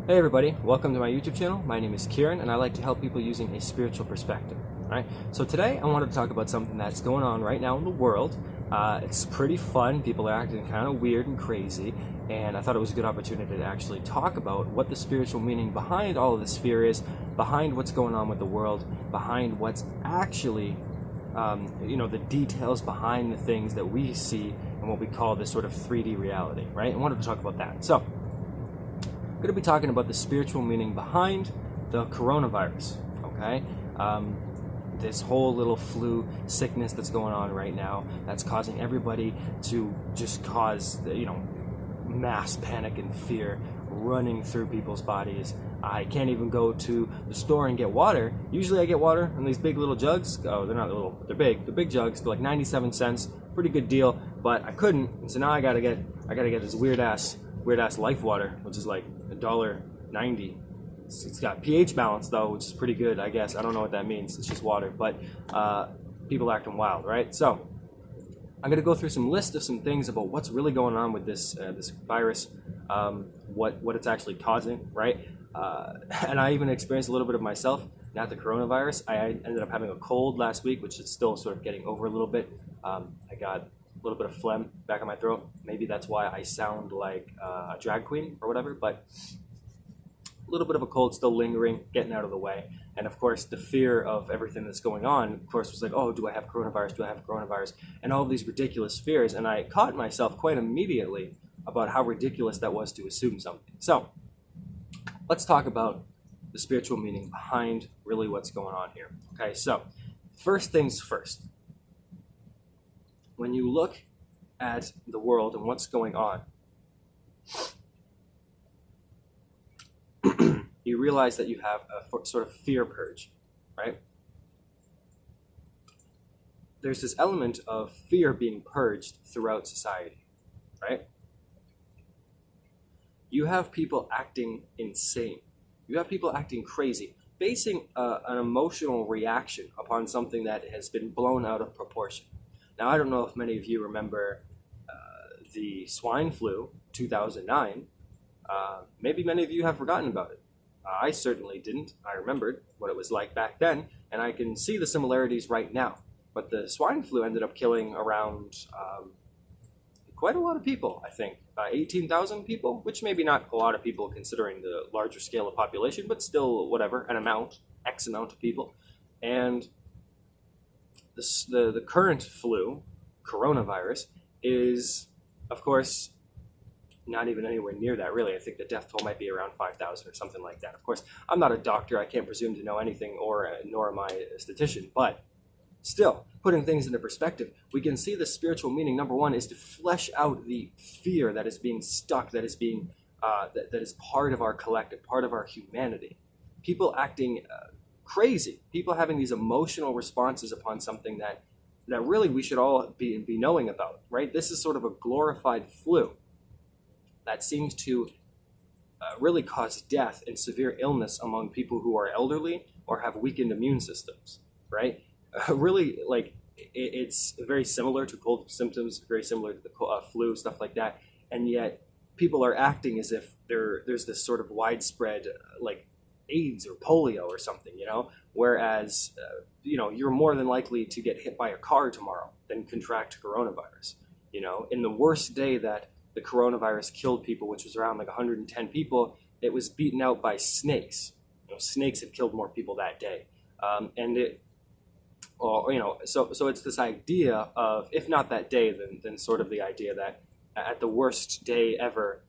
Hey everybody, welcome to my YouTube channel. My name is Kieran and I like to help people using a spiritual perspective. Alright, so today I wanted to talk about something that's going on right now in the world. It's pretty fun, people are acting kind of weird and crazy, and I thought it was a good opportunity to actually talk about what the spiritual meaning behind all of this fear is, behind what's going on with the world, behind what's actually, the details behind the things that we see and what we call this sort of 3D reality, right? I wanted to talk about that. So, I'm going to be talking about the spiritual meaning behind the coronavirus, okay? This whole little flu sickness that's going on right now that's causing everybody to just cause, mass panic and fear running through people's bodies. I can't even go to the store and get water. Usually I get water in these big little jugs. Oh, they're not little, but they're big. They're big jugs. They're like 97 cents. Pretty good deal, but I couldn't. And so now I gotta get this weird ass life water, which is like $1.90. It's got pH balance though, which is pretty good, I guess. I don't know what that means. It's just water, but people acting wild, right? So I'm going to go through some list of some things about what's really going on with this virus, what it's actually causing, right? And I even experienced a little bit of myself, not the coronavirus. I ended up having a cold last week, which is still sort of getting over a little bit. I got a little bit of phlegm back in my throat. Maybe that's why I sound like a drag queen or whatever, but a little bit of a cold still lingering, getting out of the way. And of course, the fear of everything that's going on, of course, was like, oh, do I have coronavirus? Do I have coronavirus? And all of these ridiculous fears. And I caught myself quite immediately about how ridiculous that was to assume something. So let's talk about the spiritual meaning behind really what's going on here. Okay, so first things first. When you look at the world and what's going on, you realize that you have a sort of fear purge, right? There's this element of fear being purged throughout society, right? You have people acting insane. You have people acting crazy, basing an emotional reaction upon something that has been blown out of proportion. Now, I don't know if many of you remember the swine flu, 2009. Maybe many of you have forgotten about it. I certainly didn't. I remembered what it was like back then, and I can see the similarities right now. But the swine flu ended up killing around quite a lot of people, I think. 18,000 people, which maybe not a lot of people considering the larger scale of population, but still whatever, X amount of people. And the current flu, coronavirus, is, of course, not even anywhere near that, really. I think the death toll might be around 5,000 or something like that. Of course, I'm not a doctor. I can't presume to know anything, nor am I a statistician. But still, putting things into perspective, we can see the spiritual meaning. Number one is to flesh out the fear that is being stuck, that is being that is part of our collective, part of our humanity. People acting crazy. People having these emotional responses upon something that really we should all be knowing about, right? This is sort of a glorified flu that seems to really cause death and severe illness among people who are elderly or have weakened immune systems, right? Really, like, it's very similar to cold symptoms, very similar to the flu, stuff like that, and yet people are acting as if there's this sort of widespread, like, AIDS or polio or something, whereas, you're more than likely to get hit by a car tomorrow than contract coronavirus. In the worst day that the coronavirus killed people, which was around like 110 people, it was beaten out by snakes. Snakes had killed more people that day. So it's this idea of, if not that day, then sort of the idea that at the worst day ever,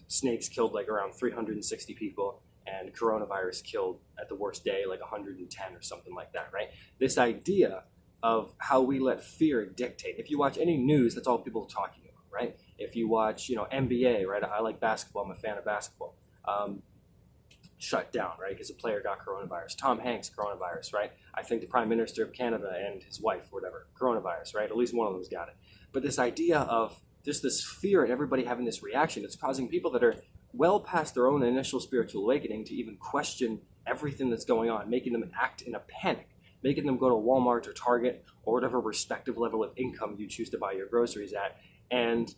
snakes killed like around 360 people, and coronavirus killed at the worst day like 110 or something like that, right? This idea of how we let fear dictate. If you watch any news, that's all people are talking about, right? If you watch, NBA, right? I like basketball. I'm a fan of basketball. Shut down, right? Because a player got coronavirus. Tom Hanks, coronavirus, right? I think the Prime Minister of Canada and his wife, or whatever, coronavirus, right? At least one of them's got it. But this idea of just this fear and everybody having this reaction, it's causing people that are well past their own initial spiritual awakening to even question everything that's going on, making them act in a panic, making them go to Walmart or Target or whatever respective level of income you choose to buy your groceries at, and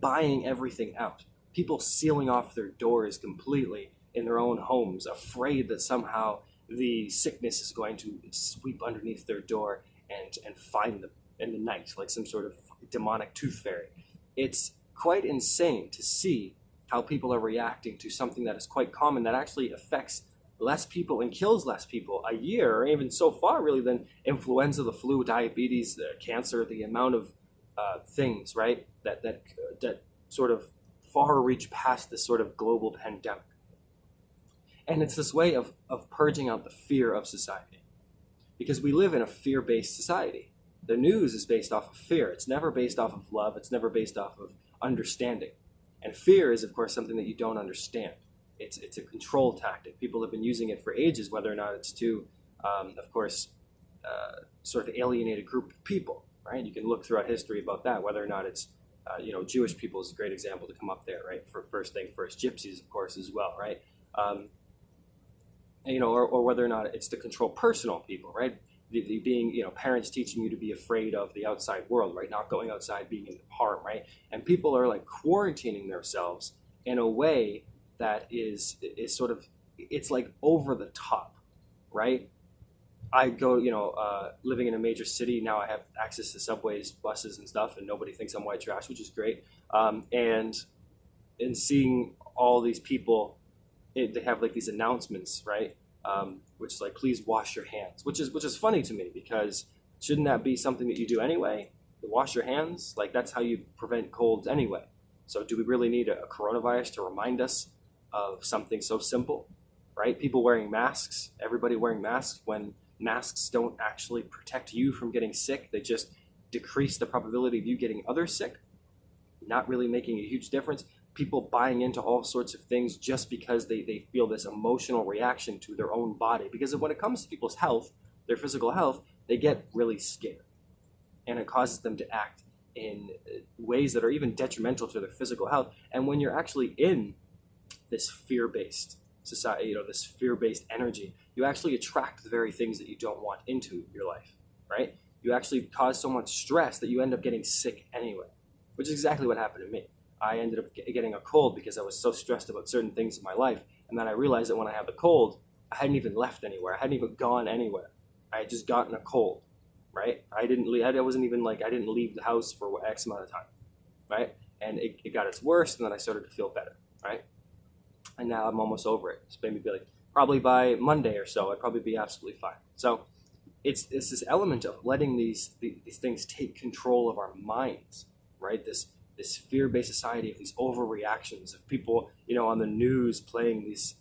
buying everything out. people sealing off their doors completely in their own homes, afraid that somehow the sickness is going to sweep underneath their door and find them in the night, like some sort of demonic tooth fairy. It's quite insane to see how people are reacting to something that is quite common, that actually affects less people and kills less people a year, or even so far really, than influenza, the flu, diabetes, cancer, the amount of things, right, that sort of far reach past this sort of global pandemic. And it's this way of purging out the fear of society, because we live in a fear-based society. The news is based off of fear. It's never based off of love. It's never based off of understanding. And fear is, of course, something that you don't understand. It's a control tactic. People have been using it for ages, whether or not it's to, of course, sort of alienate a group of people, right? You can look throughout history about that, whether or not it's, Jewish people is a great example to come up there, right? For first thing first, gypsies, of course, as well, right? Or whether or not it's to control personal people, right? The being, parents teaching you to be afraid of the outside world, right? Not going outside, being in harm, right? And people are like quarantining themselves in a way that is sort of, it's like over the top, right? I go, living in a major city now, I have access to subways, buses, and stuff, and nobody thinks I'm white trash, which is great. And seeing all these people, they have like these announcements, right? Which is like, please wash your hands, which is funny to me, because shouldn't that be something that you do anyway? Wash your hands, like that's how you prevent colds anyway. So do we really need a coronavirus to remind us of something so simple, right? People wearing masks, everybody wearing masks, when masks don't actually protect you from getting sick. They just decrease the probability of you getting others sick, not really making a huge difference. People buying into all sorts of things just because they feel this emotional reaction to their own body. Because when it comes to people's health, their physical health, they get really scared. And it causes them to act in ways that are even detrimental to their physical health. And when you're actually in this fear-based society, this fear-based energy, you actually attract the very things that you don't want into your life, right? You actually cause so much stress that you end up getting sick anyway, which is exactly what happened to me. I ended up getting a cold because I was so stressed about certain things in my life. And then I realized that when I had the cold, I hadn't even left anywhere. I hadn't even gone anywhere. I had just gotten a cold, right? I didn't leave. I wasn't even like, I didn't leave the house for X amount of time, right? And it got its worst, and then I started to feel better, right? And now I'm almost over it. So maybe like, probably by Monday or so, I'd probably be absolutely fine. So it's this element of letting these things take control of our minds, right? This fear-based society of these overreactions of people, on the news playing these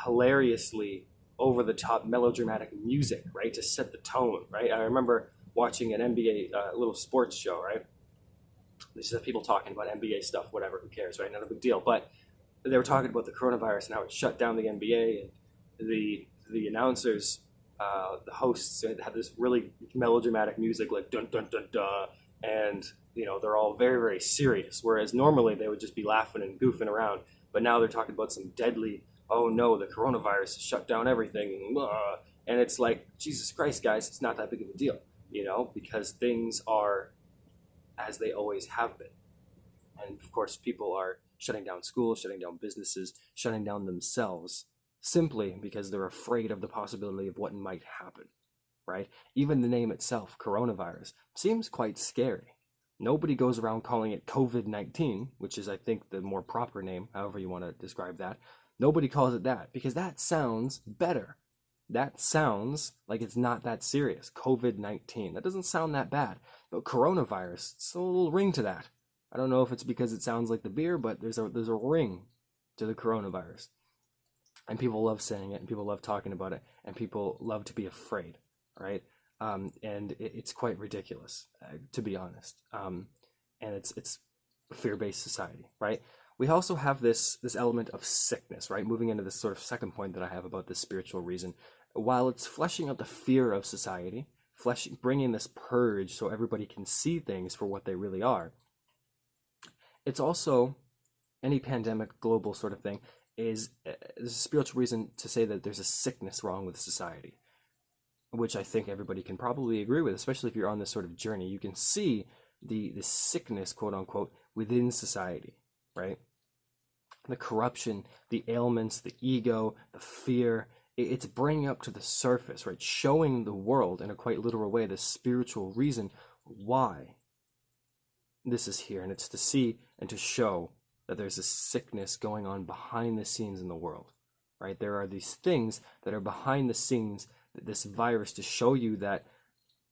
hilariously over-the-top melodramatic music, right, to set the tone, right? I remember watching an NBA little sports show, right? This is people talking about NBA stuff, whatever, who cares, right? Not a big deal. But they were talking about the coronavirus and how it shut down the NBA, and the announcers, the hosts had this really melodramatic music, like dun dun dun dun, and they're all very, very serious, whereas normally they would just be laughing and goofing around. But now they're talking about some deadly, oh no, the coronavirus has shut down everything. And it's like, Jesus Christ, guys, it's not that big of a deal, because things are as they always have been. And of course, people are shutting down schools, shutting down businesses, shutting down themselves, simply because they're afraid of the possibility of what might happen, right? Even the name itself, coronavirus, seems quite scary. Nobody goes around calling it COVID-19, which is, I think, the more proper name, however you want to describe that. Nobody calls it that, because that sounds better. That sounds like it's not that serious. COVID-19. That doesn't sound that bad. But coronavirus, it's a little ring to that. I don't know if it's because it sounds like the beer, but there's a ring to the coronavirus. And people love saying it, and people love talking about it, and people love to be afraid, right? And it's quite ridiculous, to be honest. And it's a fear-based society, right? We also have this element of sickness, right? Moving into this sort of second point that I have about this spiritual reason. While it's fleshing out the fear of society, bringing this purge so everybody can see things for what they really are, it's also, any pandemic, global sort of thing, is a spiritual reason to say that there's a sickness wrong with society, which I think everybody can probably agree with, especially if you're on this sort of journey. You can see the sickness, quote unquote, within society, right? the corruption, the ailments, the ego, the fear. It's bringing up to the surface, right? Showing the world in a quite literal way the spiritual reason why this is here. And it's to see and to show that there's a sickness going on behind the scenes in the world, right? There are these things that are behind the scenes, this virus, to show you that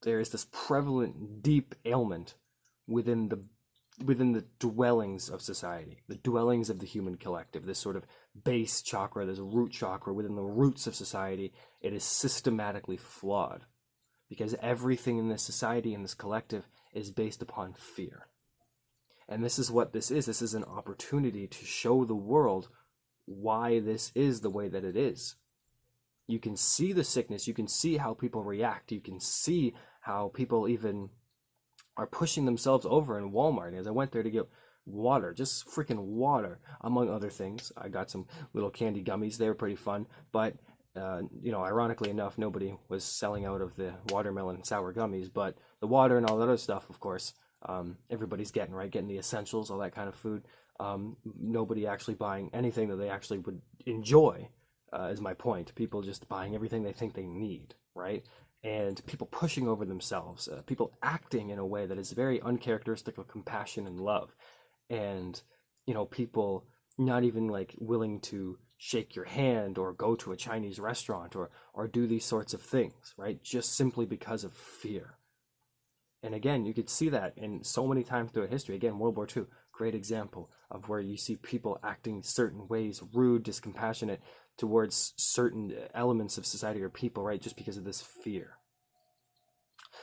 there is this prevalent, deep ailment within the dwellings of society, the dwellings of the human collective, this sort of base chakra, this root chakra within the roots of society. It is systematically flawed because everything in this society, in this collective, is based upon fear. And this is what this is. This is an opportunity to show the world why this is the way that it is. You can see the sickness. You can see how people react. You can see how people even are pushing themselves over in Walmart. As I went there to get water, just freaking water, among other things. I got some little candy gummies. They were pretty fun. But, ironically enough, nobody was selling out of the watermelon sour gummies. But the water and all that other stuff, of course, everybody's getting, right? Getting the essentials, all that kind of food. Nobody actually buying anything that they actually would enjoy, is my point. People just buying everything they think they need, right? And people pushing over themselves, people acting in a way that is very uncharacteristic of compassion and love. And, people not even like willing to shake your hand or go to a Chinese restaurant or do these sorts of things, right? Just simply because of fear. And again, you could see that in so many times throughout history. Again, World War II, great example of where you see people acting certain ways, rude, discompassionate towards certain elements of society or people, right? Just because of this fear.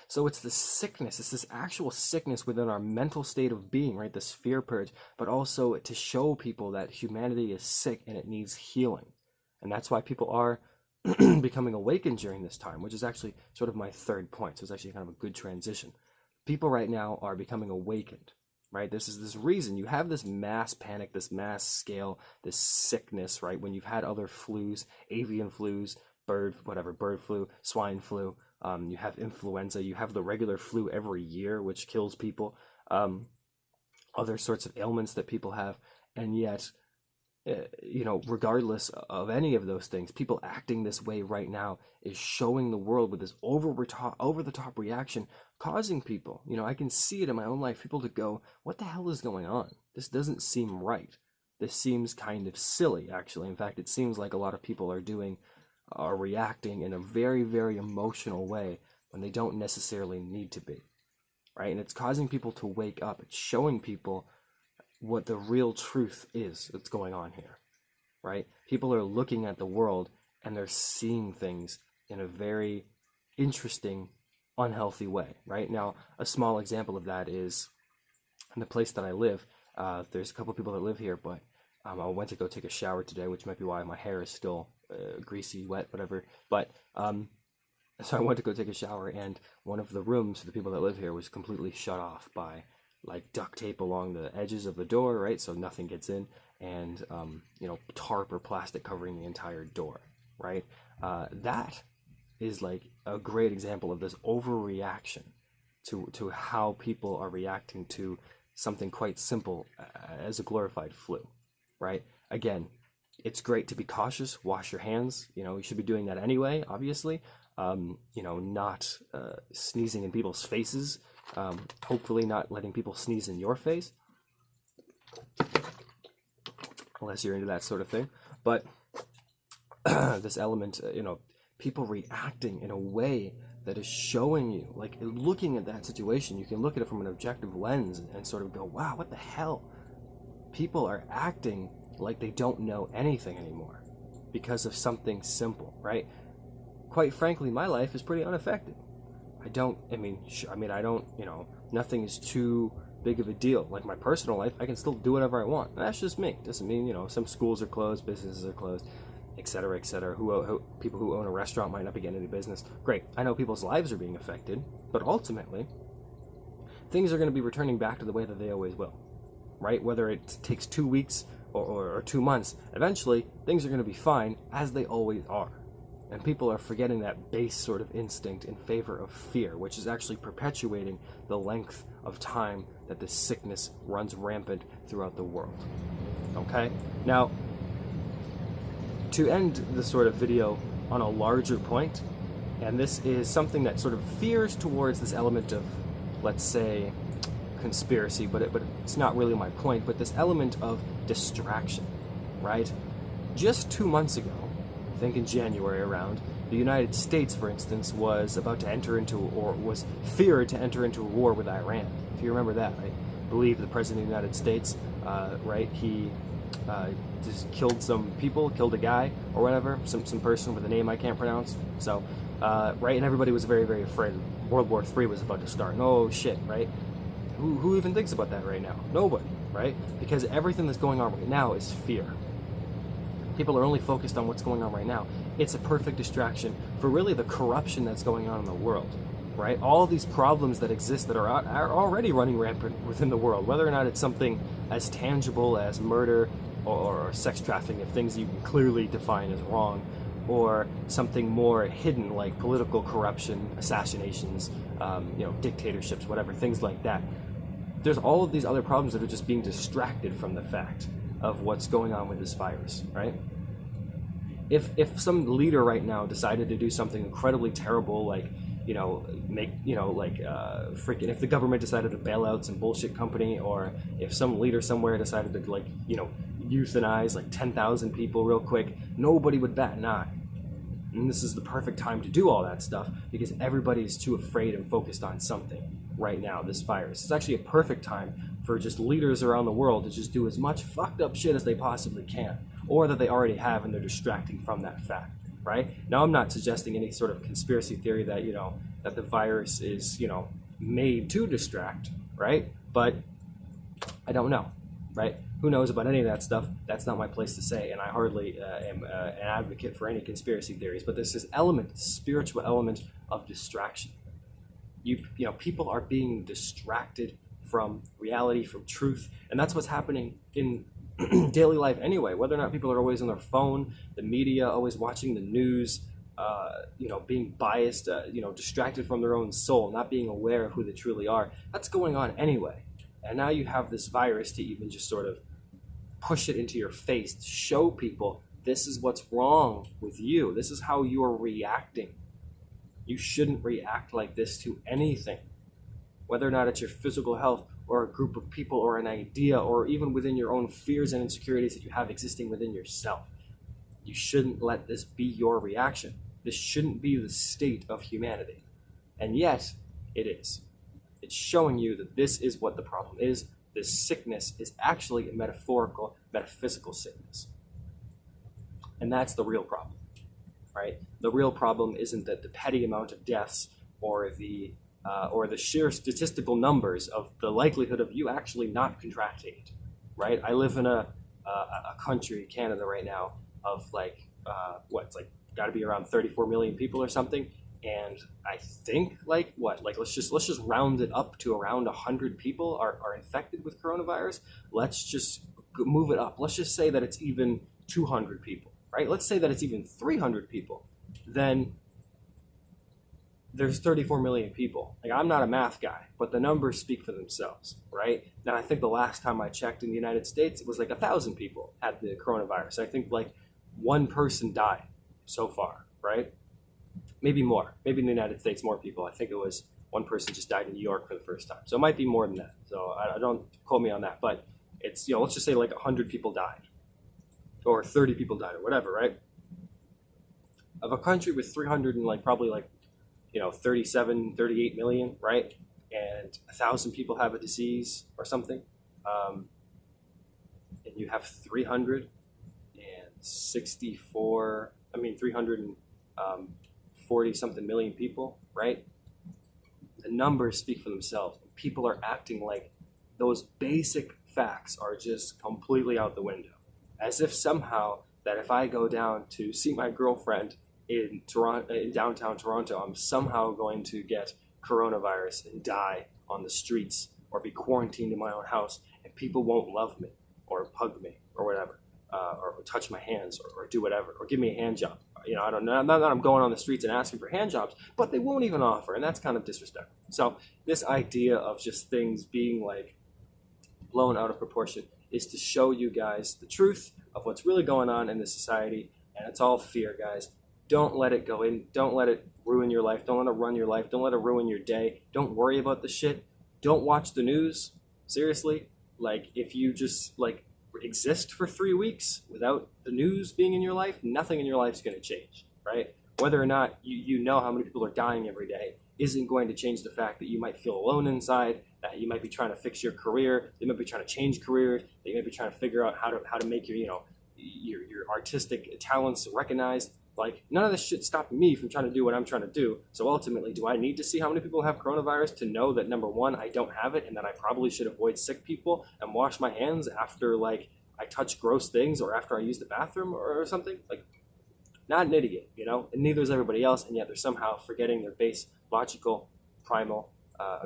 So it's this sickness, it's this actual sickness within our mental state of being, right? This fear purge, but also to show people that humanity is sick and it needs healing. And that's why people are becoming awakened during this time, which is actually sort of my third point. So it's actually kind of a good transition. People right now are becoming awakened, right? This is this reason you have this mass panic, this mass scale, this sickness, right? When you've had other flus, avian flus, bird flu, swine flu, you have influenza, you have the regular flu every year, which kills people, other sorts of ailments that people have, and yet, regardless of any of those things, people acting this way right now is showing the world with this over-the-top reaction, causing people, I can see it in my own life, people to go, what the hell is going on? This doesn't seem right. This seems kind of silly, actually. In fact, it seems like a lot of people are reacting in a very, very emotional way when they don't necessarily need to be, right? And it's causing people to wake up. It's showing people what the real truth is that's going on here, right? People are looking at the world and they're seeing things in a very interesting, unhealthy way, right? Now, a small example of that is in the place that I live. There's a couple of people that live here, but I went to go take a shower today, which might be why my hair is still greasy, wet, whatever. But so I went to go take a shower, and one of the rooms for the people that live here was completely shut off by like duct tape along the edges of the door, right? So nothing gets in, and tarp or plastic covering the entire door, right? That is like a great example of this overreaction to how people are reacting to something quite simple as a glorified flu, right? Again, it's great to be cautious, wash your hands, you should be doing that anyway, obviously, not sneezing in people's faces, hopefully not letting people sneeze in your face, unless you're into that sort of thing, but this element, people reacting in a way that is showing you, like looking at that situation, you can look at it from an objective lens and sort of go, wow, what the hell? People are acting like they don't know anything anymore because of something simple, right? Quite frankly, my life is pretty unaffected. Nothing is too big of a deal. Like my personal life, I can still do whatever I want. That's just me. Doesn't mean, some schools are closed, businesses are closed, etc., etc. People who own a restaurant might not be getting any business. Great. I know people's lives are being affected, but ultimately, things are going to be returning back to the way that they always will, right? Whether it takes 2 weeks or 2 months, eventually things are going to be fine as they always are. And people are forgetting that base sort of instinct in favor of fear, which is actually perpetuating the length of time that this sickness runs rampant throughout the world. Okay? Now, to end the sort of video on a larger point, and this is something that sort of veers towards this element of, let's say, conspiracy, but it's not really my point, but this element of distraction, right? Just 2 months ago, I think in January around, the United States, for instance, was about to enter into, or was feared to enter into a war with Iran. If you remember that, right? I believe the President of the United States, right, he just killed some people, killed a guy or whatever, some person with a name I can't pronounce. So, right, and everybody was very, very afraid. World War III was about to start. No shit, right? Who even thinks about that right now? Nobody, right? Because everything that's going on right now is fear. People are only focused on what's going on right now. It's a perfect distraction for really the corruption that's going on in the world, right? All these problems that exist that are already running rampant within the world, whether or not it's something as tangible as murder or sex trafficking, if things you can clearly define as wrong, or something more hidden like political corruption, assassinations, dictatorships, whatever, things like that. There's all of these other problems that are just being distracted from the fact of what's going on with this virus, right? If some leader right now decided to do something incredibly terrible, like, freaking, if the government decided to bail out some bullshit company, or if some leader somewhere decided to, euthanize 10,000 people real quick, nobody would bat an eye. And this is the perfect time to do all that stuff because everybody is too afraid and focused on something right now, this virus. It's actually a perfect time for just leaders around the world to just do as much fucked up shit as they possibly can, or that they already have and they're distracting from that fact, right? Now, I'm not suggesting any sort of conspiracy theory that, that the virus is, made to distract, right? But I don't know, right? Who knows about any of that stuff? That's not my place to say, and I hardly am an advocate for any conspiracy theories. But there's this element, spiritual element of distraction. People are being distracted from reality, from truth, and that's what's happening in daily life anyway. Whether or not people are always on their phone, the media, always watching the news, being biased, distracted from their own soul, not being aware of who they truly are. That's going on anyway. And now you have this virus to even just sort of push it into your face, to show people this is what's wrong with you. This is how you're reacting. You shouldn't react like this to anything, whether or not it's your physical health or a group of people or an idea or even within your own fears and insecurities that you have existing within yourself. You shouldn't let this be your reaction. This shouldn't be the state of humanity. And yet, it is. It's showing you that this is what the problem is. This sickness is actually a metaphorical, metaphysical sickness. And that's the real problem, right? The real problem isn't that the petty amount of deaths or the sheer statistical numbers of the likelihood of you actually not contracting it, right? I live in a country, Canada, right now, of got to be around 34 million people or something. And I think let's just round it up to around 100 people are infected with coronavirus. Let's just move it up. Let's just say that it's even 200 people, right? Let's say that it's even 300 people. Then there's 34 million people. I'm not a math guy, but the numbers speak for themselves, right? Now, I think the last time I checked in the United States, it was 1,000 people had the coronavirus. I think one person died so far, right? Maybe more. Maybe in the United States, more people. I think it was one person just died in New York for the first time. So it might be more than that. So I don't quote me on that. But it's, let's just say 100 people died. Or 30 people died or whatever, right? Of a country with 300 and probably 37, 38 million, right? And 1,000 people have a disease or something. And you have 340 something million people, right? The numbers speak for themselves. People are acting like those basic facts are just completely out the window. As if somehow that if I go down to see my girlfriend in downtown Toronto, I'm somehow going to get coronavirus and die on the streets or be quarantined in my own house, and people won't love me or hug me or whatever, or touch my hands or do whatever, or give me a hand job. I don't know. Not that I'm going on the streets and asking for hand jobs, but they won't even offer, and that's kind of disrespectful. So this idea of just things being blown out of proportion is to show you guys the truth of what's really going on in the society, and it's all fear, guys. Don't let it go in. Don't let it ruin your life. Don't let it run your life. Don't let it ruin your day. Don't worry about the shit. Don't watch the news. Seriously. Like, if you just, like, exist for 3 weeks without the news being in your life, nothing in your life is going to change, right? Whether or not you know how many people are dying every day isn't going to change the fact that you might feel alone inside, that you might be trying to fix your career, you might be trying to change careers, that you might be trying to figure out how to make your, your artistic talents recognized. Like, none of this shit stopped me from trying to do what I'm trying to do. So ultimately, do I need to see how many people have coronavirus to know that, number one, I don't have it, and that I probably should avoid sick people and wash my hands after, like, I touch gross things or after I use the bathroom or something? Like, not an idiot, and neither is everybody else, and yet they're somehow forgetting their base logical, primal,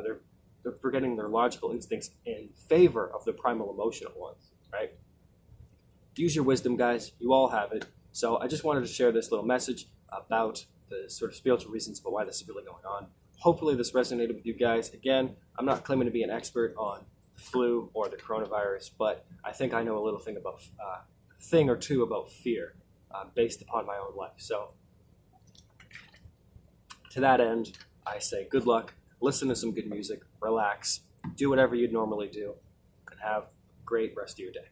they're forgetting their logical instincts in favor of the primal emotional ones, right? Use your wisdom, guys. You all have it. So I just wanted to share this little message about the sort of spiritual reasons for why this is really going on. Hopefully this resonated with you guys. Again, I'm not claiming to be an expert on the flu or the coronavirus, but I think I know a little thing about thing or two about fear based upon my own life. So to that end, I say good luck, listen to some good music, relax, do whatever you'd normally do, and have a great rest of your day.